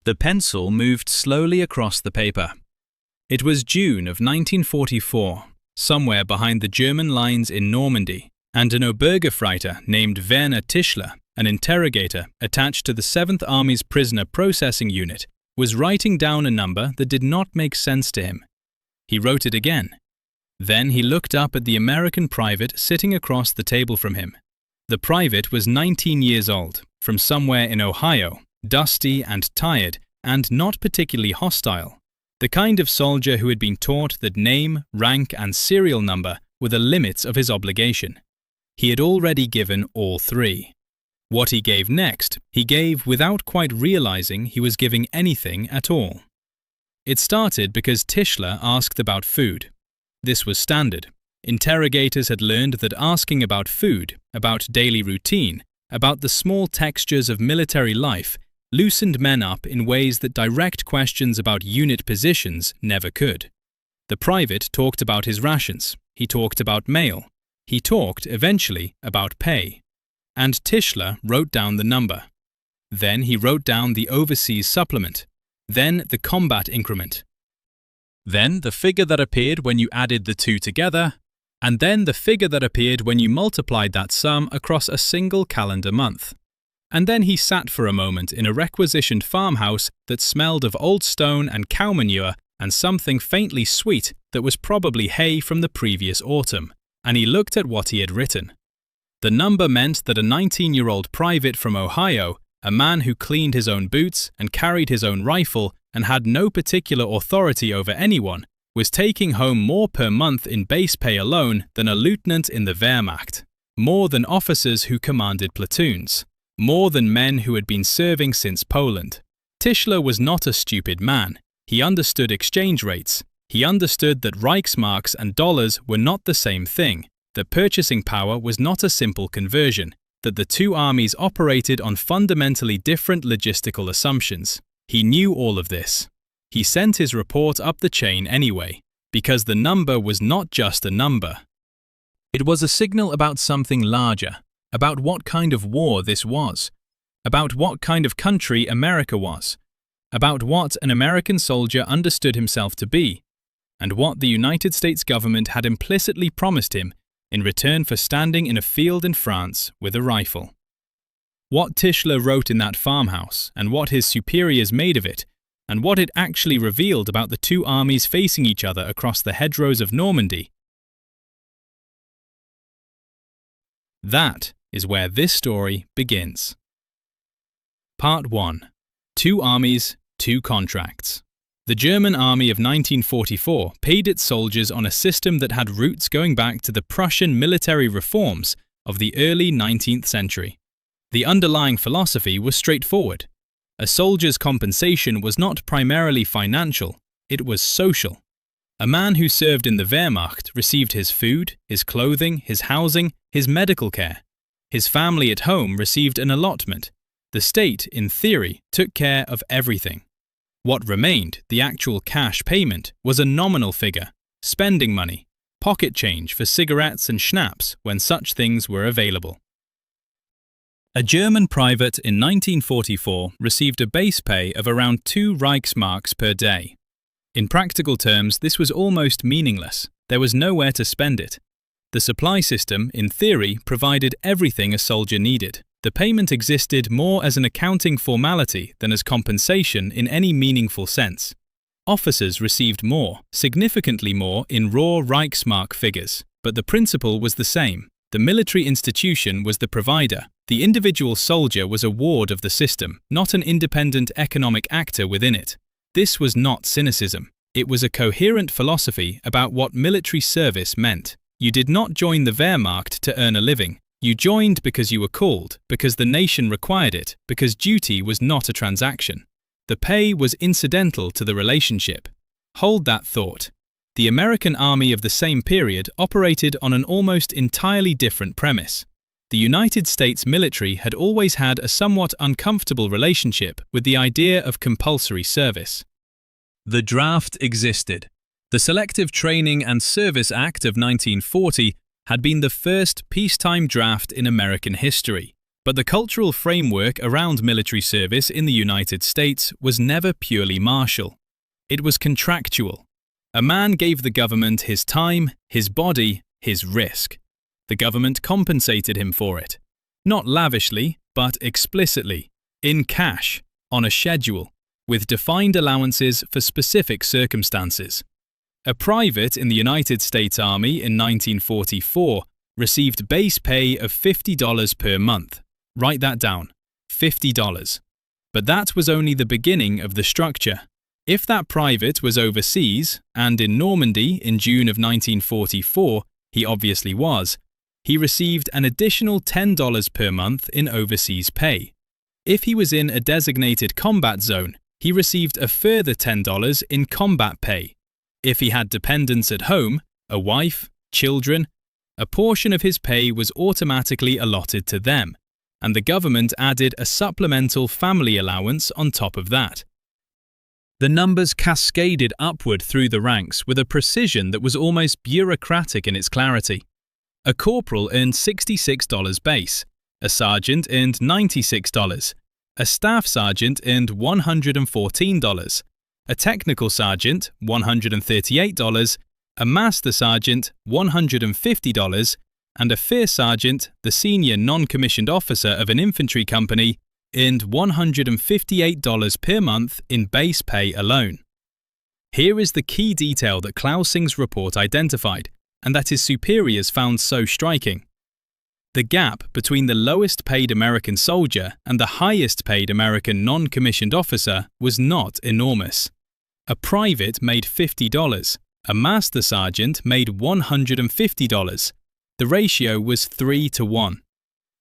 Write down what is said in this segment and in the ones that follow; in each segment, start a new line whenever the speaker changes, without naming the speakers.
The pencil moved slowly across the paper. It was June of 1944, somewhere behind the German lines in Normandy, and an Obergefreiter named Werner Tischler, an interrogator attached to the 7th Army's prisoner processing unit, was writing down a number that did not make sense to him. He wrote it again. Then he looked up at the American private sitting across the table from him. The private was 19 years old, from somewhere in Ohio, dusty and tired, and not particularly hostile. The kind of soldier who had been taught that name, rank, and serial number were the limits of his obligation. He had already given all three. What he gave next, he gave without quite realizing he was giving anything at all. It started because Tischler asked about food. This was standard. Interrogators had learned that asking about food, about daily routine, about the small textures of military life, loosened men up in ways that direct questions about unit positions never could. The private talked about his rations. He talked about mail. He talked, eventually, about pay. And Tischler wrote down the number. Then he wrote down the overseas supplement. Then the combat increment. Then the figure that appeared when you added the two together, and then the figure that appeared when you multiplied that sum across a single calendar month. And then he sat for a moment in a requisitioned farmhouse that smelled of old stone and cow manure and something faintly sweet that was probably hay from the previous autumn, and he looked at what he had written. The number meant that a 19-year-old private from Ohio, a man who cleaned his own boots and carried his own rifle and had no particular authority over anyone, was taking home more per month in base pay alone than a lieutenant in the Wehrmacht, more than officers who commanded platoons, more than men who had been serving since Poland. Tischler was not a stupid man. He understood exchange rates. He understood that Reichsmarks and dollars were not the same thing, that purchasing power was not a simple conversion, that the two armies operated on fundamentally different logistical assumptions. He knew all of this. He sent his report up the chain anyway, because the number was not just a number. It was a signal about something larger, about what kind of war this was, about what kind of country America was, about what an American soldier understood himself to be, and what the United States government had implicitly promised him in return for standing in a field in France with a rifle. What Tischler wrote in that farmhouse, and what his superiors made of it, and what it actually revealed about the two armies facing each other across the hedgerows of Normandy. That is where this story begins. Part 1. Two Armies, Two Contracts. The German army of 1944 paid its soldiers on a system that had roots going back to the Prussian military reforms of the early 19th century. The underlying philosophy was straightforward. A soldier's compensation was not primarily financial, it was social. A man who served in the Wehrmacht received his food, his clothing, his housing, his medical care. His family at home received an allotment. The state, in theory, took care of everything. What remained, the actual cash payment, was a nominal figure, spending money, pocket change for cigarettes and schnapps when such things were available. A German private in 1944 received a base pay of around 2 Reichsmarks per day. In practical terms, this was almost meaningless. There was nowhere to spend it. The supply system, in theory, provided everything a soldier needed. The payment existed more as an accounting formality than as compensation in any meaningful sense. Officers received more, significantly more in raw Reichsmark figures, but the principle was the same. The military institution was the provider. The individual soldier was a ward of the system, not an independent economic actor within it. This was not cynicism. It was a coherent philosophy about what military service meant. You did not join the Wehrmacht to earn a living. You joined because you were called, because the nation required it, because duty was not a transaction. The pay was incidental to the relationship. Hold that thought. The American army of the same period operated on an almost entirely different premise. The United States military had always had a somewhat uncomfortable relationship with the idea of compulsory service. The draft existed. The Selective Training and Service Act of 1940 had been the first peacetime draft in American history. But the cultural framework around military service in the United States was never purely martial. It was contractual. A man gave the government his time, his body, his risk. The government compensated him for it. Not lavishly, but explicitly, in cash, on a schedule, with defined allowances for specific circumstances. A private in the United States Army in 1944 received base pay of $50 per month. Write that down, $50. But that was only the beginning of the structure. If that private was overseas, and in Normandy in June of 1944, he obviously was, he received an additional $10 per month in overseas pay. If he was in a designated combat zone, he received a further $10 in combat pay. If he had dependents at home, a wife, children, a portion of his pay was automatically allotted to them, and the government added a supplemental family allowance on top of that. The numbers cascaded upward through the ranks with a precision that was almost bureaucratic in its clarity. A corporal earned $66 base, a sergeant earned $96, a staff sergeant earned $114, a technical sergeant $138, a master sergeant $150, and a first sergeant, the senior non-commissioned officer of an infantry company, earned $158 per month in base pay alone. Here is the key detail that Clausing's report identified, and that his superiors found so striking. The gap between the lowest paid American soldier and the highest paid American non-commissioned officer was not enormous. A private made $50, a master sergeant made $150. The ratio was 3-to-1.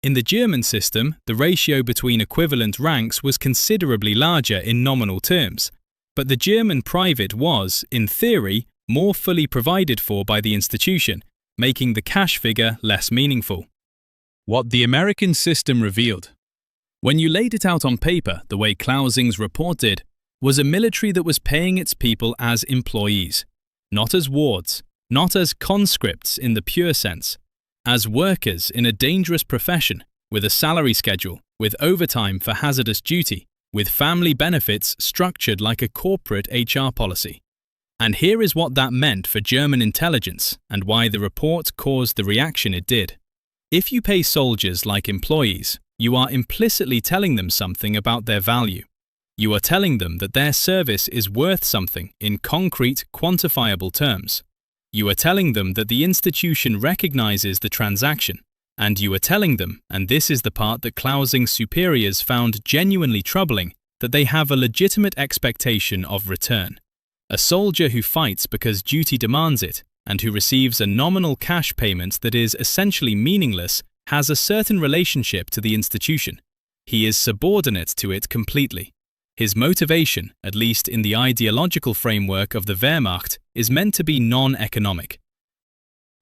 In the German system, the ratio between equivalent ranks was considerably larger in nominal terms, but the German private was, in theory, more fully provided for by the institution, making the cash figure less meaningful. What the American system revealed, when you laid it out on paper the way Clausing's report did, was a military that was paying its people as employees, not as wards, not as conscripts in the pure sense, as workers in a dangerous profession, with a salary schedule, with overtime for hazardous duty, with family benefits structured like a corporate HR policy. And here is what that meant for German intelligence and why the report caused the reaction it did. If you pay soldiers like employees, you are implicitly telling them something about their value. You are telling them that their service is worth something in concrete, quantifiable terms. You are telling them that the institution recognizes the transaction, and you are telling them, and this is the part that Clausing's superiors found genuinely troubling, that they have a legitimate expectation of return. A soldier who fights because duty demands it, and who receives a nominal cash payment that is essentially meaningless, has a certain relationship to the institution. He is subordinate to it completely. His motivation, at least in the ideological framework of the Wehrmacht, is meant to be non-economic.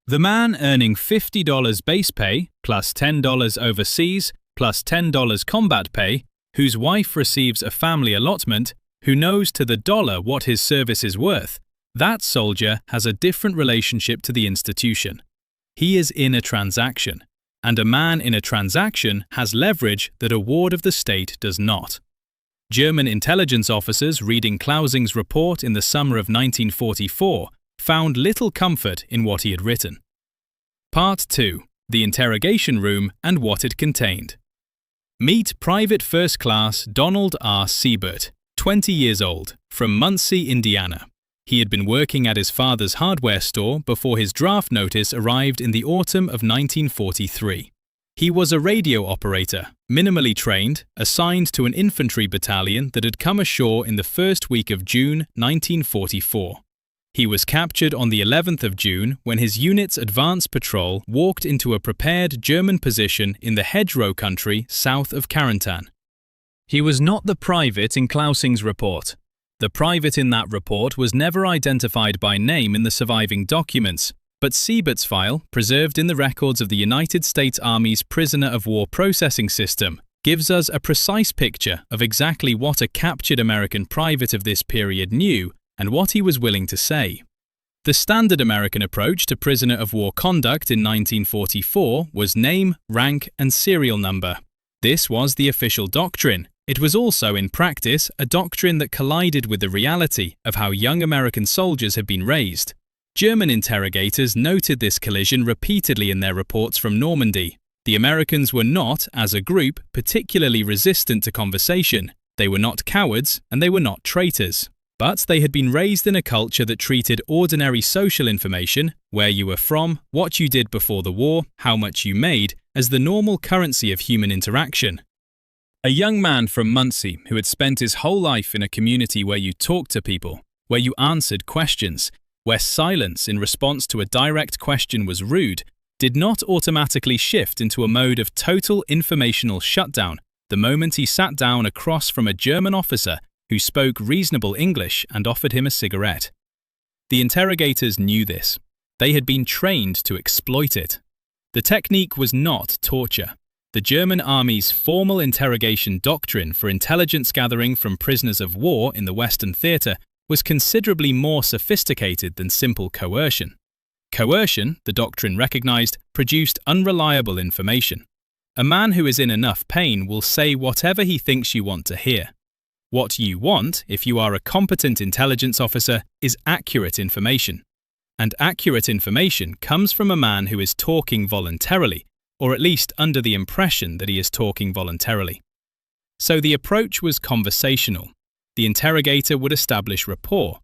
The man earning $50 base pay, plus $10 overseas, plus $10 combat pay, whose wife receives a family allotment, who knows to the dollar what his service is worth, that soldier has a different relationship to the institution. He is in a transaction, and a man in a transaction has leverage that a ward of the state does not. German intelligence officers reading Clausing's report in the summer of 1944 found little comfort in what he had written. Part 2. The Interrogation Room and What It Contained. Meet Private First Class Donald R. Siebert, 20 years old, from Muncie, Indiana. He had been working at his father's hardware store before his draft notice arrived in the autumn of 1943. He was a radio operator, minimally trained, assigned to an infantry battalion that had come ashore in the first week of June 1944. He was captured on the 11th of June when his unit's advance patrol walked into a prepared German position in the hedgerow country south of Carentan. He was not the private in Clausing's report. The private in that report was never identified by name in the surviving documents, but Siebert's file, preserved in the records of the United States Army's prisoner of war processing system, gives us a precise picture of exactly what a captured American private of this period knew and what he was willing to say. The standard American approach to prisoner of war conduct in 1944 was name, rank, and serial number. This was the official doctrine. It was also, in practice, a doctrine that collided with the reality of how young American soldiers had been raised. German interrogators noted this collision repeatedly in their reports from Normandy. The Americans were not, as a group, particularly resistant to conversation. They were not cowards, and they were not traitors. But they had been raised in a culture that treated ordinary social information, where you were from, what you did before the war, how much you made, as the normal currency of human interaction. A young man from Muncie who had spent his whole life in a community where you talked to people, where you answered questions, where silence in response to a direct question was rude, did not automatically shift into a mode of total informational shutdown the moment he sat down across from a German officer who spoke reasonable English and offered him a cigarette. The interrogators knew this. They had been trained to exploit it. The technique was not torture. The German army's formal interrogation doctrine for intelligence gathering from prisoners of war in the Western theatre was considerably more sophisticated than simple coercion. Coercion, the doctrine recognized, produced unreliable information. A man who is in enough pain will say whatever he thinks you want to hear. What you want, if you are a competent intelligence officer, is accurate information. And accurate information comes from a man who is talking voluntarily, or at least under the impression that he is talking voluntarily. So the approach was conversational. The interrogator would establish rapport.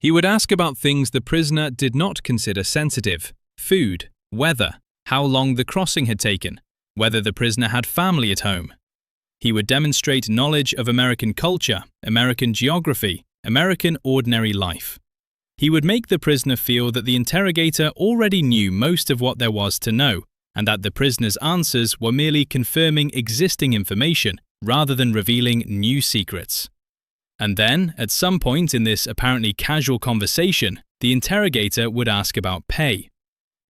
He would ask about things the prisoner did not consider sensitive: food, weather, how long the crossing had taken, whether the prisoner had family at home. He would demonstrate knowledge of American culture, American geography, American ordinary life. He would make the prisoner feel that the interrogator already knew most of what there was to know, and that the prisoner's answers were merely confirming existing information rather than revealing new secrets. And then, at some point in this apparently casual conversation, the interrogator would ask about pay.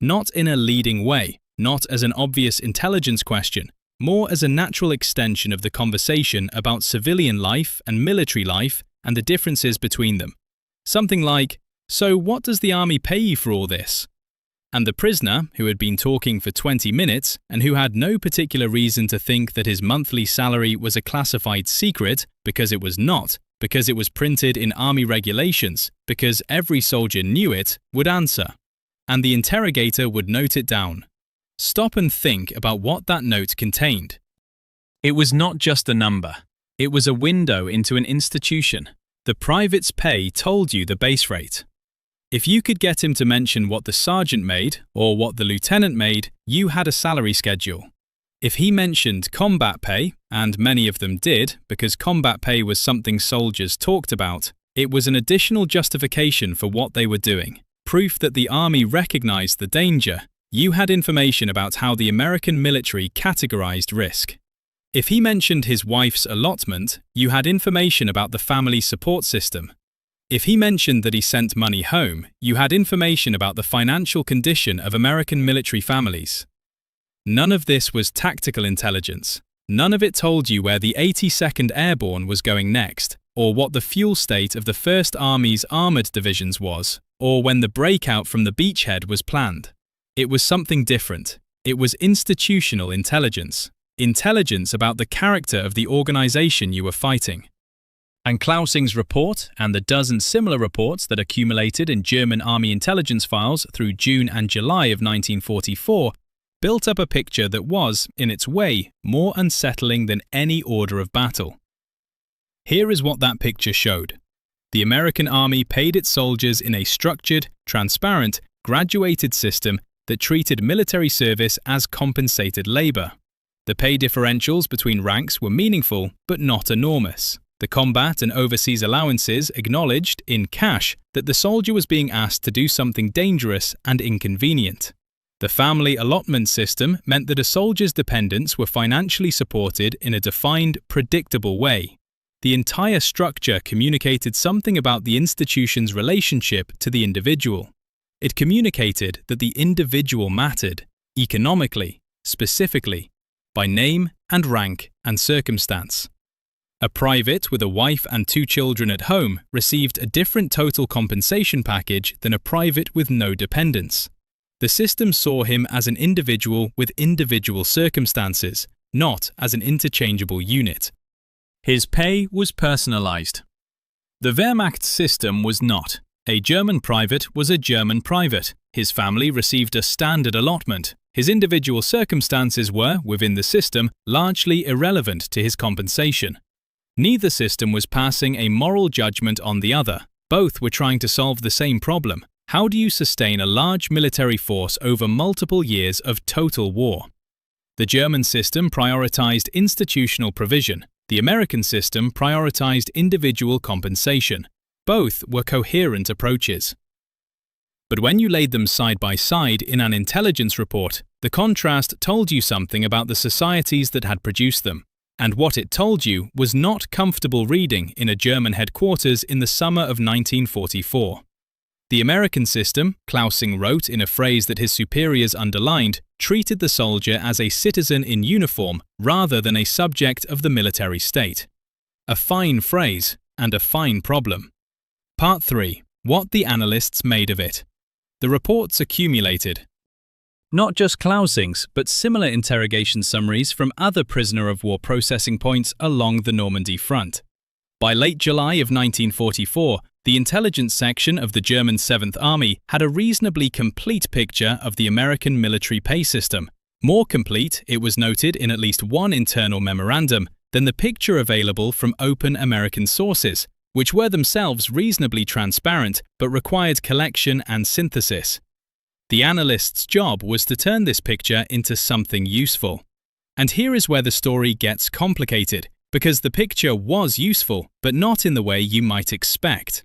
Not in a leading way, not as an obvious intelligence question, more as a natural extension of the conversation about civilian life and military life and the differences between them. Something like, "So what does the army pay you for all this?" And the prisoner, who had been talking for 20 minutes and who had no particular reason to think that his monthly salary was a classified secret, because it was not, because it was printed in army regulations, because every soldier knew it, would answer. And the interrogator would note it down. Stop and think about what that note contained. It was not just a number. It was a window into an institution. The private's pay told you the base rate. If you could get him to mention what the sergeant made or what the lieutenant made, you had a salary schedule. If he mentioned combat pay, and many of them did, because combat pay was something soldiers talked about, it was an additional justification for what they were doing, proof that the army recognized the danger. You had information about how the American military categorized risk. If he mentioned his wife's allotment, you had information about the family support system. If he mentioned that he sent money home, you had information about the financial condition of American military families. None of this was tactical intelligence. None of it told you where the 82nd Airborne was going next, or what the fuel state of the 1st Army's armored divisions was, or when the breakout from the beachhead was planned. It was something different. It was institutional intelligence. Intelligence about the character of the organization you were fighting. And Clausing's report, and the dozen similar reports that accumulated in German army intelligence files through June and July of 1944, built up a picture that was, in its way, more unsettling than any order of battle. Here is what that picture showed. The American army paid its soldiers in a structured, transparent, graduated system that treated military service as compensated labor. The pay differentials between ranks were meaningful, but not enormous. The combat and overseas allowances acknowledged, in cash, that the soldier was being asked to do something dangerous and inconvenient. The family allotment system meant that a soldier's dependents were financially supported in a defined, predictable way. The entire structure communicated something about the institution's relationship to the individual. It communicated that the individual mattered, economically, specifically, by name and rank and circumstance. A private with a wife and 2 children at home received a different total compensation package than a private with no dependents. The system saw him as an individual with individual circumstances, not as an interchangeable unit. His pay was personalized. The Wehrmacht system was not. A German private was a German private. His family received a standard allotment. His individual circumstances were, within the system, largely irrelevant to his compensation. Neither system was passing a moral judgment on the other. Both were trying to solve the same problem. How do you sustain a large military force over multiple years of total war? The German system prioritized institutional provision. The American system prioritized individual compensation. Both were coherent approaches. But when you laid them side by side in an intelligence report, the contrast told you something about the societies that had produced them. And what it told you was not comfortable reading in a German headquarters in the summer of 1944. The American system, Clausing wrote in a phrase that his superiors underlined, treated the soldier as a citizen in uniform rather than a subject of the military state. A fine phrase and a fine problem. Part 3. What the analysts made of it. The reports accumulated. Not just Clausing's, but similar interrogation summaries from other prisoner-of-war processing points along the Normandy front. By late July of 1944, the intelligence section of the German 7th Army had a reasonably complete picture of the American military pay system. More complete, it was noted in at least one internal memorandum, than the picture available from open American sources, which were themselves reasonably transparent but required collection and synthesis. The analyst's job was to turn this picture into something useful. And here is where the story gets complicated, because the picture was useful, but not in the way you might expect.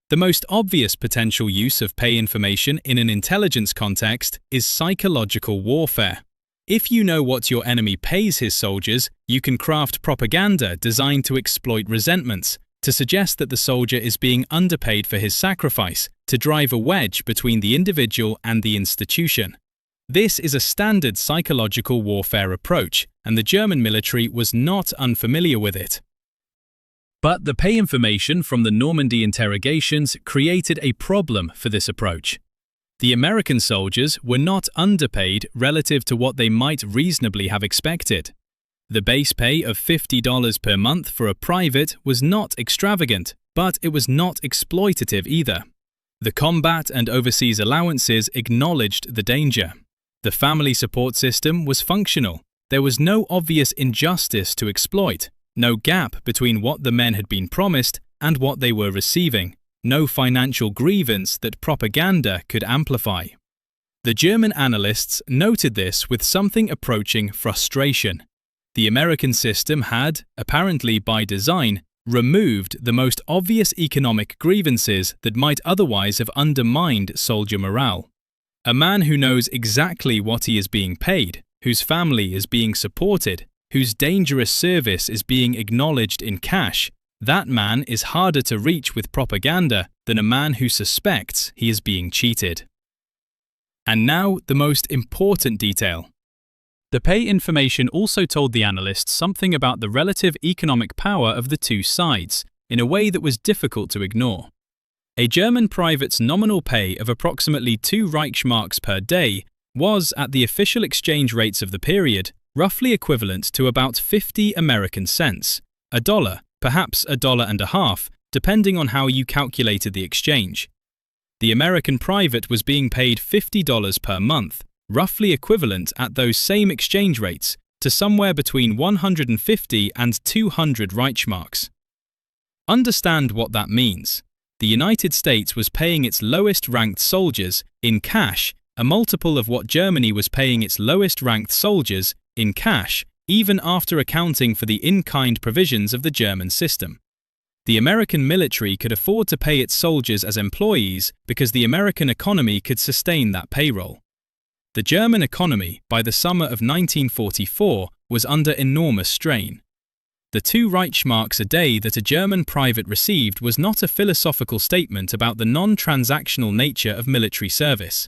The most obvious potential use of pay information in an intelligence context is psychological warfare. If you know what your enemy pays his soldiers, you can craft propaganda designed to exploit resentments, to suggest that the soldier is being underpaid for his sacrifice, to drive a wedge between the individual and the institution. This is a standard psychological warfare approach, and the German military was not unfamiliar with it. But the pay information from the Normandy interrogations created a problem for this approach. The American soldiers were not underpaid relative to what they might reasonably have expected. The base pay of $50 per month for a private was not extravagant, but it was not exploitative either. The combat and overseas allowances acknowledged the danger. The family support system was functional. There was no obvious injustice to exploit, no gap between what the men had been promised and what they were receiving, no financial grievance that propaganda could amplify. The German analysts noted this with something approaching frustration. The American system had, apparently by design, removed the most obvious economic grievances that might otherwise have undermined soldier morale. A man who knows exactly what he is being paid, whose family is being supported, whose dangerous service is being acknowledged in cash, that man is harder to reach with propaganda than a man who suspects he is being cheated. And now the most important detail. The pay information also told the analysts something about the relative economic power of the two sides, in a way that was difficult to ignore. A German private's nominal pay of approximately 2 Reichsmarks per day was, at the official exchange rates of the period, roughly equivalent to about 50 American cents, $1, perhaps $1.50, depending on how you calculated the exchange. The American private was being paid $50 per month, roughly equivalent at those same exchange rates to somewhere between 150 and 200 Reichsmarks. Understand what that means. The United States was paying its lowest-ranked soldiers, in cash, a multiple of what Germany was paying its lowest-ranked soldiers, in cash, even after accounting for the in-kind provisions of the German system. The American military could afford to pay its soldiers as employees because the American economy could sustain that payroll. The German economy, by the summer of 1944, was under enormous strain. The 2 Reichsmarks a day that a German private received was not a philosophical statement about the non-transactional nature of military service.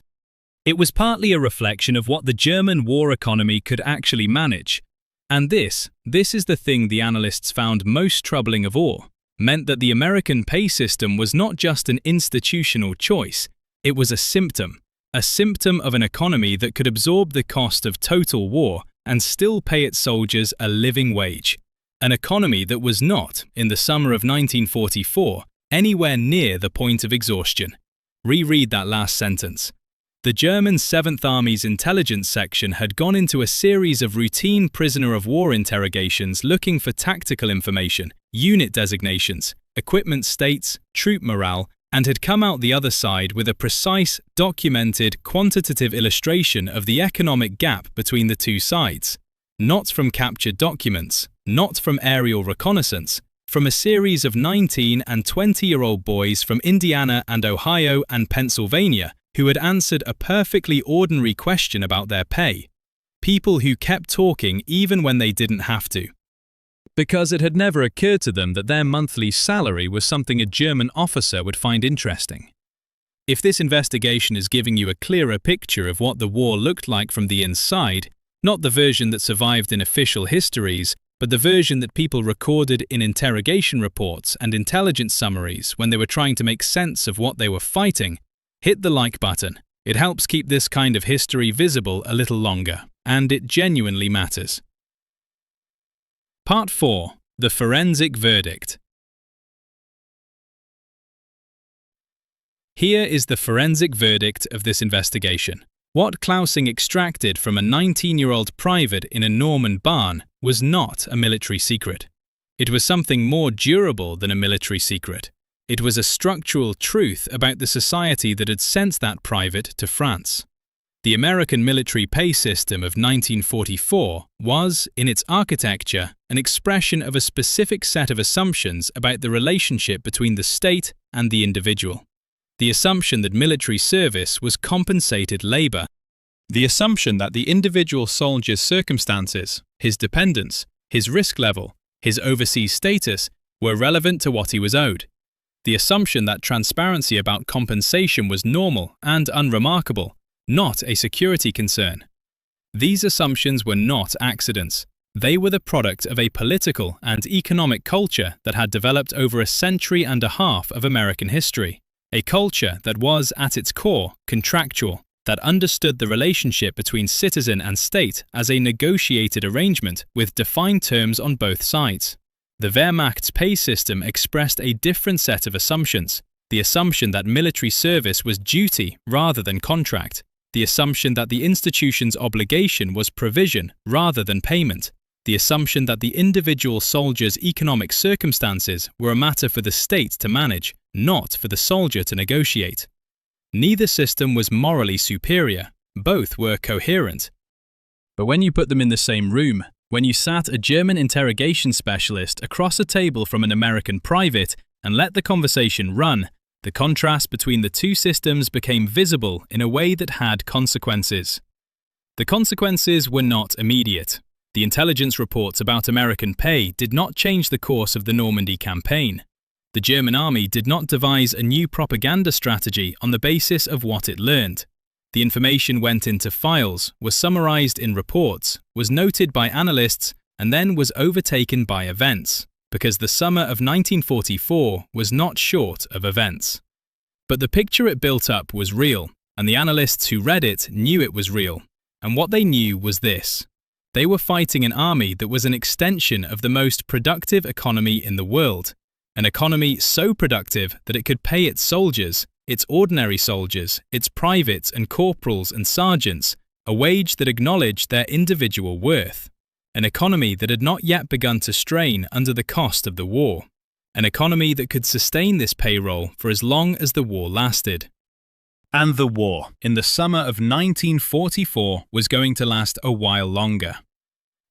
It was partly a reflection of what the German war economy could actually manage. And this is the thing the analysts found most troubling of all, meant that the American pay system was not just an institutional choice, it was a symptom of an economy that could absorb the cost of total war and still pay its soldiers a living wage. An economy that was not, in the summer of 1944, anywhere near the point of exhaustion. Reread that last sentence. The German 7th Army's intelligence section had gone into a series of routine prisoner of war interrogations looking for tactical information, unit designations, equipment states, troop morale, and had come out the other side with a precise, documented, quantitative illustration of the economic gap between the two sides. Not from captured documents, not from aerial reconnaissance, from a series of 19- and 20-year-old boys from Indiana and Ohio and Pennsylvania who had answered a perfectly ordinary question about their pay. People who kept talking even when they didn't have to. Because it had never occurred to them that their monthly salary was something a German officer would find interesting. If this investigation is giving you a clearer picture of what the war looked like from the inside, not the version that survived in official histories, but the version that people recorded in interrogation reports and intelligence summaries when they were trying to make sense of what they were fighting, hit the like button. It helps keep this kind of history visible a little longer, and it genuinely matters. Part 4. The Forensic Verdict. Here is the forensic verdict of this investigation. What Clausing extracted from a 19-year-old private in a Norman barn was not a military secret. It was something more durable than a military secret. It was a structural truth about the society that had sent that private to France. The American military pay system of 1944 was, in its architecture, an expression of a specific set of assumptions about the relationship between the state and the individual. The assumption that military service was compensated labor. The assumption that the individual soldier's circumstances, his dependence, his risk level, his overseas status were relevant to what he was owed. The assumption that transparency about compensation was normal and unremarkable, not a security concern. These assumptions were not accidents. They were the product of a political and economic culture that had developed over a century and a half of American history. A culture that was, at its core, contractual, that understood the relationship between citizen and state as a negotiated arrangement with defined terms on both sides. The Wehrmacht's pay system expressed a different set of assumptions. The assumption that military service was duty rather than contract. The assumption that the institution's obligation was provision rather than payment. The assumption that the individual soldier's economic circumstances were a matter for the state to manage, not for the soldier to negotiate. Neither system was morally superior. Both were coherent. But when you put them in the same room, when you sat a German interrogation specialist across a table from an American private and let the conversation run, the contrast between the two systems became visible in a way that had consequences. The consequences were not immediate. The intelligence reports about American pay did not change the course of the Normandy campaign. The German army did not devise a new propaganda strategy on the basis of what it learned. The information went into files, was summarized in reports, was noted by analysts, and then was overtaken by events, because the summer of 1944 was not short of events. But the picture it built up was real, and the analysts who read it knew it was real, and what they knew was this. They were fighting an army that was an extension of the most productive economy in the world, an economy so productive that it could pay its soldiers, its ordinary soldiers, its privates and corporals and sergeants, a wage that acknowledged their individual worth. An economy that had not yet begun to strain under the cost of the war. An economy that could sustain this payroll for as long as the war lasted. And the war, in the summer of 1944, was going to last a while longer.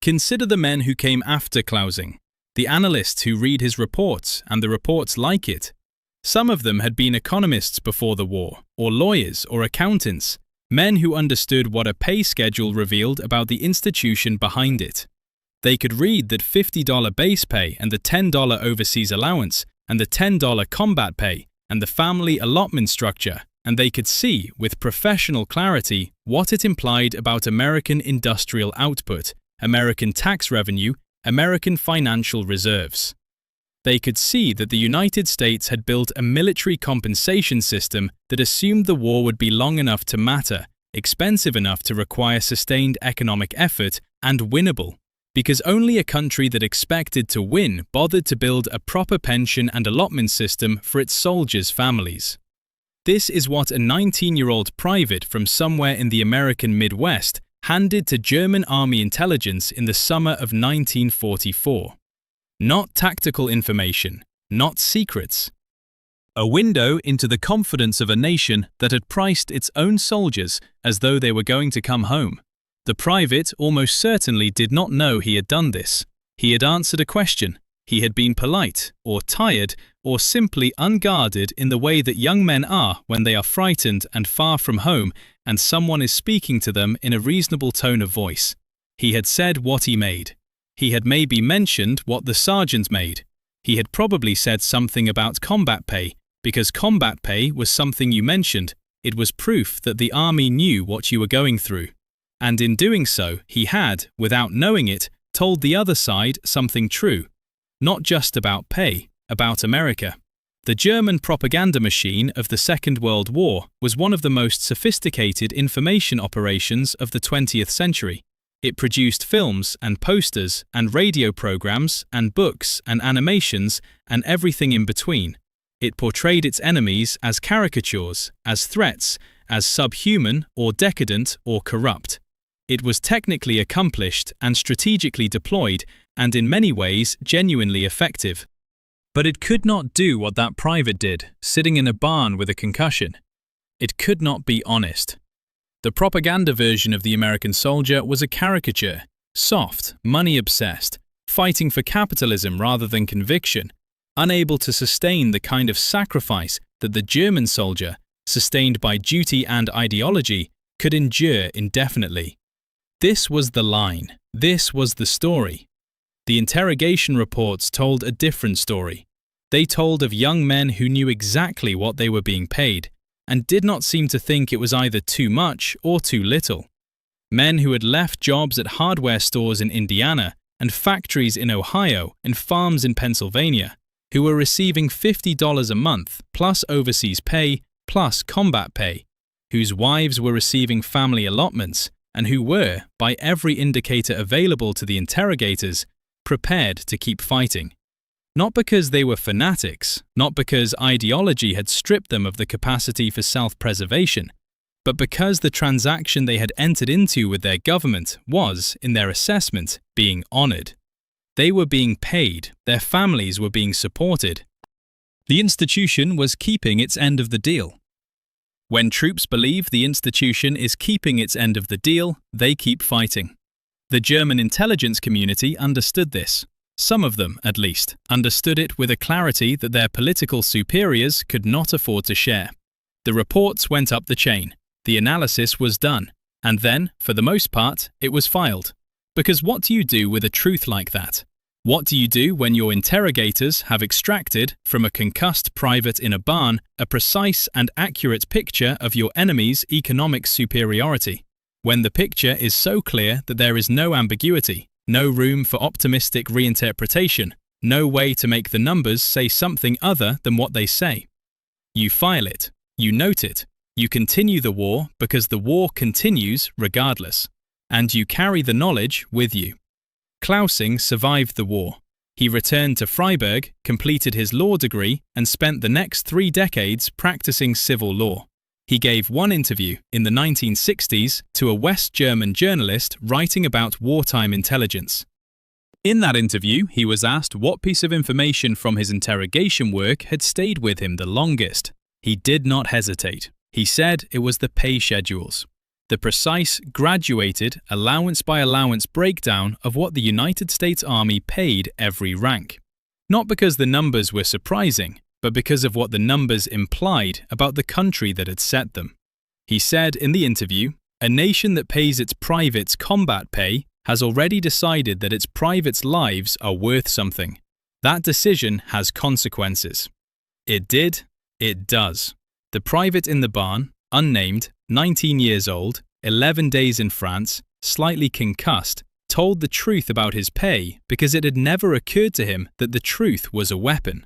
Consider the men who came after Clausing, the analysts who read his reports and the reports like it. Some of them had been economists before the war, or lawyers or accountants, men who understood what a pay schedule revealed about the institution behind it. They could read that $50 base pay and the $10 overseas allowance and the $10 combat pay and the family allotment structure, and they could see with professional clarity what it implied about American industrial output, American tax revenue, American financial reserves. They could see that the United States had built a military compensation system that assumed the war would be long enough to matter, expensive enough to require sustained economic effort, and winnable, because only a country that expected to win bothered to build a proper pension and allotment system for its soldiers' families. This is what a 19-year-old private from somewhere in the American Midwest handed to German army intelligence in the summer of 1944. Not tactical information, not secrets. A window into the confidence of a nation that had priced its own soldiers as though they were going to come home. The private almost certainly did not know he had done this. He had answered a question. He had been polite, or tired, or simply unguarded in the way that young men are when they are frightened and far from home and someone is speaking to them in a reasonable tone of voice. He had said what he made. He had maybe mentioned what the sergeant made. He had probably said something about combat pay, because combat pay was something you mentioned. It was proof that the army knew what you were going through. And in doing so, he had, without knowing it, told the other side something true. Not just about pay, about America. The German propaganda machine of the Second World War was one of the most sophisticated information operations of the 20th century. It produced films and posters and radio programs and books and animations and everything in between. It portrayed its enemies as caricatures, as threats, as subhuman or decadent or corrupt. It was technically accomplished and strategically deployed and in many ways genuinely effective. But it could not do what that private did, sitting in a barn with a concussion. It could not be honest. The propaganda version of the American soldier was a caricature, soft, money-obsessed, fighting for capitalism rather than conviction, unable to sustain the kind of sacrifice that the German soldier, sustained by duty and ideology, could endure indefinitely. This was the line. This was the story. The interrogation reports told a different story. They told of young men who knew exactly what they were being paid, and did not seem to think it was either too much or too little. Men who had left jobs at hardware stores in Indiana and factories in Ohio and farms in Pennsylvania, who were receiving $50 a month plus overseas pay plus combat pay, whose wives were receiving family allotments, and who were, by every indicator available to the interrogators, prepared to keep fighting. Not because they were fanatics, not because ideology had stripped them of the capacity for self-preservation, but because the transaction they had entered into with their government was, in their assessment, being honored. They were being paid, their families were being supported. The institution was keeping its end of the deal. When troops believe the institution is keeping its end of the deal, they keep fighting. The German intelligence community understood this. Some of them, at least, understood it with a clarity that their political superiors could not afford to share. The reports went up the chain. The analysis was done. And then, for the most part, it was filed. Because what do you do with a truth like that? What do you do when your interrogators have extracted, from a concussed private in a barn, a precise and accurate picture of your enemy's economic superiority? When the picture is so clear that there is no ambiguity, no room for optimistic reinterpretation, no way to make the numbers say something other than what they say. You file it, you note it, you continue the war because the war continues regardless, and you carry the knowledge with you. Clausing survived the war. He returned to Freiburg, completed his law degree, and spent the next 3 decades practicing civil law. He gave one interview in the 1960s to a West German journalist writing about wartime intelligence. In that interview, he was asked what piece of information from his interrogation work had stayed with him the longest. He did not hesitate. He said it was the pay schedules. The precise, graduated, allowance-by-allowance breakdown of what the United States Army paid every rank. Not because the numbers were surprising, but because of what the numbers implied about the country that had set them. He said in the interview, "A nation that pays its privates combat pay has already decided that its privates' lives are worth something. That decision has consequences." It did. It does. The private in the barn, unnamed, 19 years old, 11 days in France, slightly concussed, told the truth about his pay because it had never occurred to him that the truth was a weapon.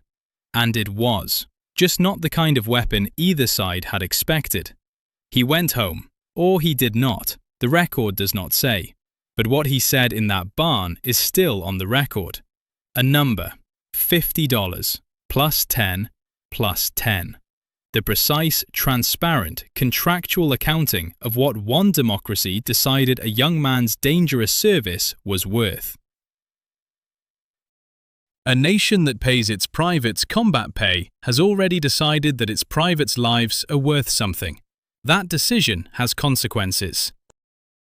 And it was, just not the kind of weapon either side had expected. He went home, or he did not, the record does not say. But what he said in that barn is still on the record. A number, $50, plus 10, plus 10. The precise, transparent, contractual accounting of what one democracy decided a young man's dangerous service was worth. A nation that pays its privates combat pay has already decided that its privates' lives are worth something. That decision has consequences.